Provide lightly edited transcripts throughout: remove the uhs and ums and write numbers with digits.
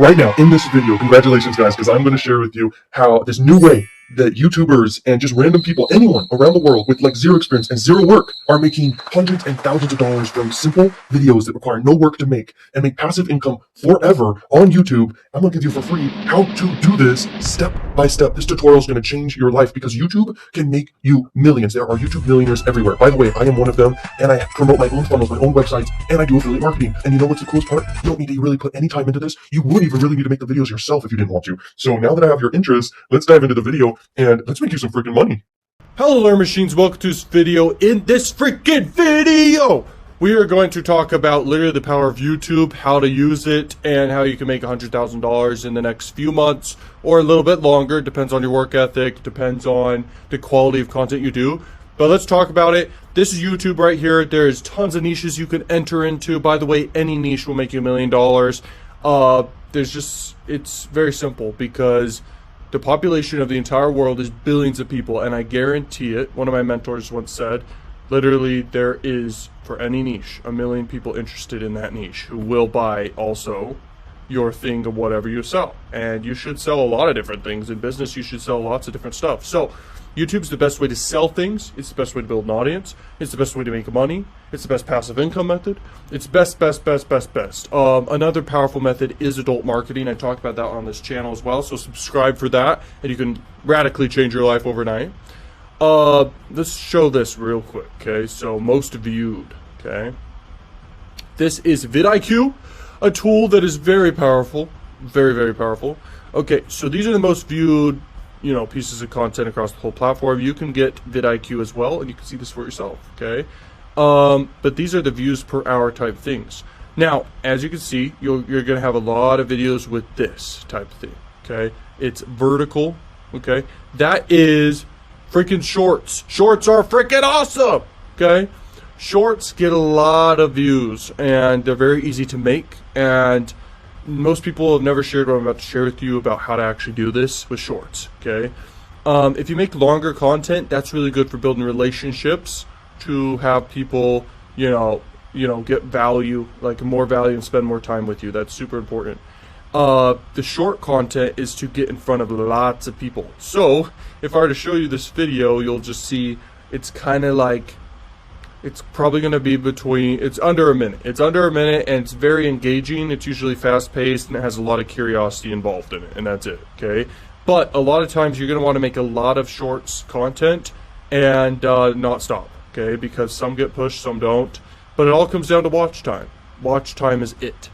right now in this video. Congratulations, guys, because I'm going to share with you how this new way that YouTubers and just random people, anyone around the world with like zero experience and zero work, are making hundreds and thousands of dollars from simple videos that require no work to make and make passive income forever on YouTube. I'm going to give you for free how to do this step by step. This tutorial is going to change your life because YouTube can make you millions. There are YouTube millionaires everywhere. By the way, I am one of them, and I promote my own funnels, my own websites, and I do affiliate marketing. And you know what's the coolest part? You don't need to really put any time into this. You wouldn't even really need to make the videos yourself if you didn't want to. So now that I have your interest, let's dive into the video and let's make you some freaking money. Hello Learn Machines, welcome to this video. In this freaking video, we are going to talk about literally the power of YouTube, how to use it, and how you can make $100,000 in the next few months or a little bit longer. It depends on your work ethic, depends on the quality of content you do. But let's talk about it. This is YouTube right here. There's tons of niches you can enter into. By the way, any niche will make you $1 million. It's very simple because the population of the entire world is billions of people, and I guarantee it, one of my mentors once said, literally there is, for any niche, 1 million people interested in that niche who will buy also your thing of whatever you sell. And you should sell a lot of different things. In business, you should sell lots of different stuff. So YouTube's the best way to sell things. It's the best way to build an audience. It's the best way to make money. It's the best passive income method. It's best. Another powerful method is adult marketing. I talked about that on this channel as well. So subscribe for that, and you can radically change your life overnight. Let's show this real quick. Okay, so most viewed. Okay, this is vidIQ, a tool that is very powerful, very powerful. Okay, so these are the most viewed, pieces of content across the whole platform. You can get vidIQ as well, and you can see this for yourself, okay? But these are the views per hour type things. Now, as you can see, you're going to have a lot of videos with this type of thing, okay? It's vertical, okay? That is freaking shorts. Shorts are freaking awesome, okay? Shorts get a lot of views, and they're very easy to make, and most people have never shared what I'm about to share with you about how to actually do this with shorts, okay? If you make longer content, that's really good for building relationships, to have people, get value, like more value, and spend more time with you. That's super important. The short content is to get in front of lots of people. So if I were to show you this video, you'll just see it's kind of like, it's probably going to be it's under a minute. It's under a minute, and it's very engaging. It's usually fast-paced, and it has a lot of curiosity involved in it, and that's it, okay? But a lot of times you're going to want to make a lot of shorts content and not stop, okay? Because some get pushed, some don't. But it all comes down to watch time. Watch time is it.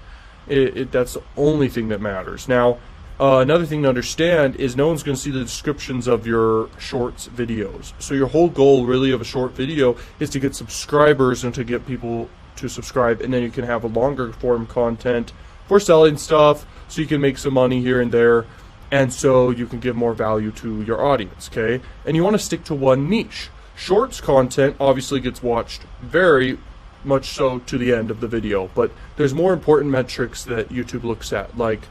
That's the only thing that matters. Now, another thing to understand is no one's going to see the descriptions of your shorts videos. So your whole goal really of a short video is to get subscribers and to get people to subscribe, and then you can have a longer form content for selling stuff so you can make some money here and there, and so you can give more value to your audience, okay? And you want to stick to one niche. Shorts content obviously gets watched very much so to the end of the video, but there's more important metrics that YouTube looks at, like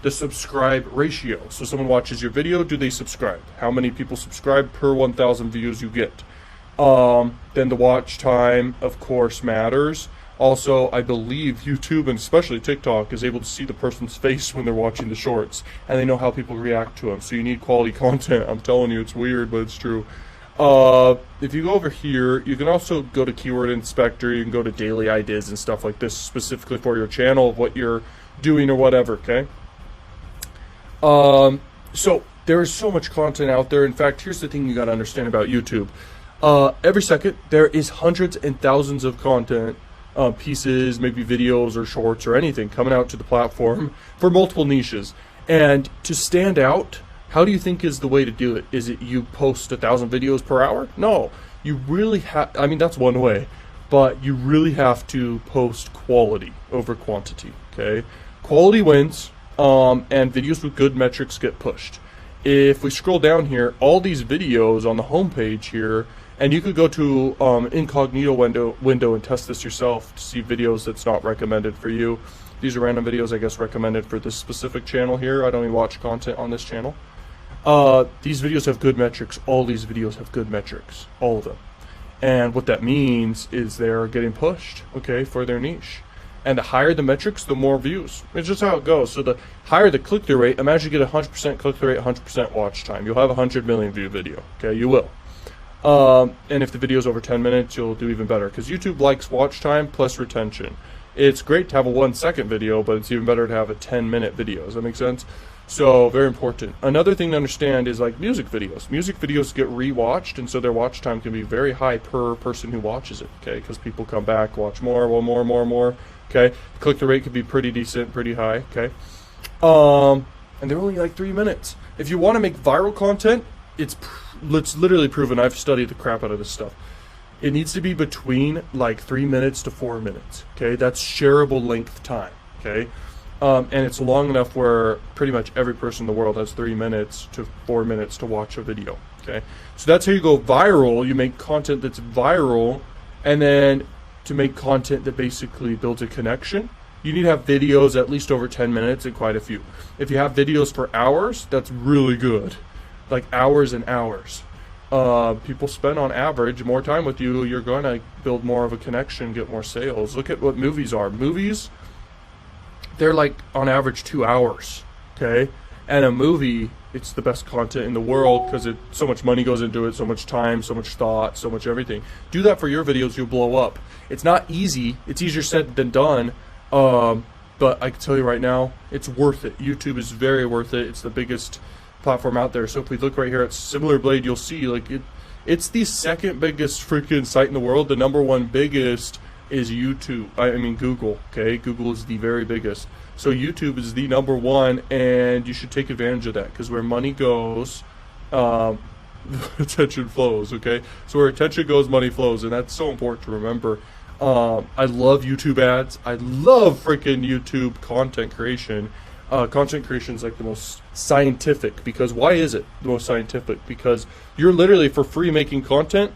the subscribe ratio. So someone watches your video, do they subscribe? How many people subscribe per 1,000 views you get? Then the watch time, of course, matters. Also, I believe YouTube, and especially TikTok, is able to see the person's face when they're watching the shorts, and they know how people react to them. So you need quality content. I'm telling you, it's weird, but it's true. If you go over here, you can also go to Keyword Inspector. You can go to Daily Ideas and stuff like this, specifically for your channel, of what you're doing or whatever, okay? So there is so much content out there. In fact, here's the thing you got to understand about YouTube. Every second there is hundreds and thousands of content pieces, maybe videos or shorts or anything coming out to the platform for multiple niches. And to stand out, how do you think is the way to do it? Is it you post 1,000 videos per hour? No, you really have, that's one way, but you really have to post quality over quantity, okay? Quality wins. And videos with good metrics get pushed. If we scroll down here, all these videos on the home page here, and you could go to incognito window and test this yourself to see videos that's not recommended for you. These are random videos, I guess, recommended for this specific channel here. I don't even watch content on this channel. These videos have good metrics. All these videos have good metrics, all of them. And what that means is they're getting pushed, okay, for their niche. And the higher the metrics, the more views. It's just how it goes. So the higher the click-through rate, imagine you get 100% click-through rate, 100% watch time. You'll have a 100 million view video. Okay, you will. And if the video is over 10 minutes, you'll do even better. Because YouTube likes watch time plus retention. It's great to have a 1-second video, but it's even better to have a 10-minute video. Does that make sense? So, very important. Another thing to understand is like music videos. Music videos get rewatched, and so their watch time can be very high per person who watches it, okay? Because people come back, watch more, more, okay? Click-through rate could be pretty decent, pretty high, okay? And they're only like 3 minutes. If you want to make viral content, it's literally proven. I've studied the crap out of this stuff. It needs to be between like 3 minutes to 4 minutes, okay? That's shareable length time, okay? And it's long enough where pretty much every person in the world has 3 minutes to 4 minutes to watch a video, okay? So that's how you go viral. You make content that's viral, and then to make content that basically builds a connection, you need to have videos at least over 10 minutes and quite a few. If you have videos for hours, that's really good. Like hours and hours. People spend on average more time with you, you're going to build more of a connection, get more sales. Look at what movies are. Movies, they're like on average 2 hours, okay? And a movie, it's the best content in the world because so much money goes into it, so much time, so much thought, so much everything. Do that for your videos, you'll blow up. It's not easy. It's easier said than done. But I can tell you right now, it's worth it. YouTube is very worth it. It's the biggest platform out there. So if we look right here at Similar Blade, you'll see like it's the second biggest freaking site in the world. The number one biggest is YouTube. I mean Google, okay? Google is the very biggest. So YouTube is the number one, and you should take advantage of that because where money goes, attention flows, okay? So where attention goes, money flows, and that's so important to remember. I love YouTube ads. I love freaking YouTube content creation. Content creation is like the most scientific because why is it the most scientific? Because you're literally for free making content,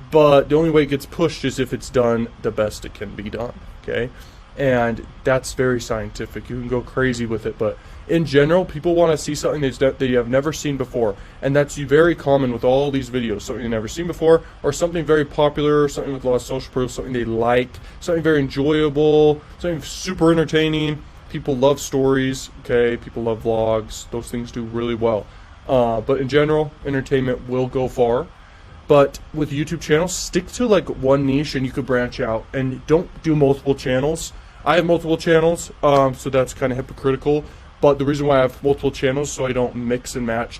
but the only way it gets pushed is if it's done the best it can be done, okay? And that's very scientific. You can go crazy with it, but in general, people want to see something that you have never seen before, and that's very common with all these videos. Something you've never seen before, or something very popular, something with a lot of social proof, something they like, something very enjoyable, something super entertaining. People love stories, okay? People love vlogs. Those things do really well. But in general, entertainment will go far. But with YouTube channels, stick to like one niche and you could branch out. And don't do multiple channels. I have multiple channels, so that's kind of hypocritical. But the reason why I have multiple channels so I don't mix and match,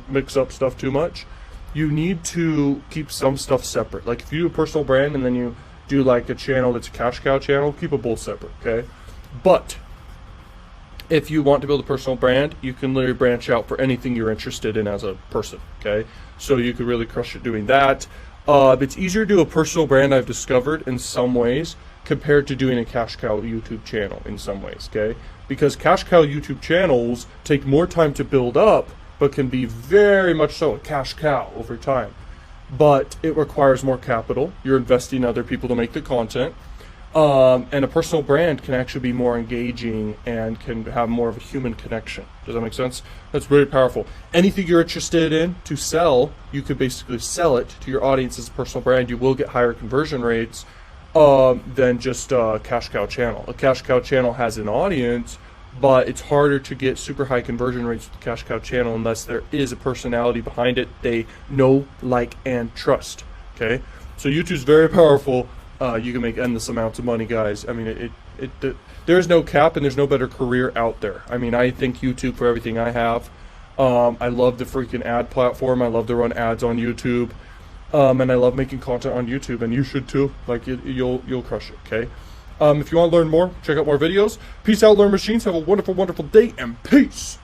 mix up stuff too much. You need to keep some stuff separate. Like if you do a personal brand and then you do like a channel that's a cash cow channel, keep them both separate, okay? But if you want to build a personal brand, you can literally branch out for anything you're interested in as a person, okay? So you could really crush it doing that. It's easier to do a personal brand, I've discovered, in some ways, compared to doing a cash cow YouTube channel in some ways, okay? Because cash cow YouTube channels take more time to build up, but can be very much so a cash cow over time. But it requires more capital. You're investing in other people to make the content. And a personal brand can actually be more engaging and can have more of a human connection. Does that make sense? That's very powerful. Anything you're interested in to sell, you could basically sell it to your audience as a personal brand. You will get higher conversion rates than just a cash cow channel. A cash cow channel has an audience, but it's harder to get super high conversion rates with the cash cow channel unless there is a personality behind it they know, like, and trust. Okay? So YouTube's very powerful. You can make endless amounts of money, guys. I mean, there's no cap and there's no better career out there. I mean, I thank YouTube for everything I have. I love the freaking ad platform. I love to run ads on YouTube. And I love making content on YouTube, and you should too. Like, you'll crush it, okay? If you want to learn more, check out more videos. Peace out, Learn Machines. Have a wonderful, wonderful day, and peace!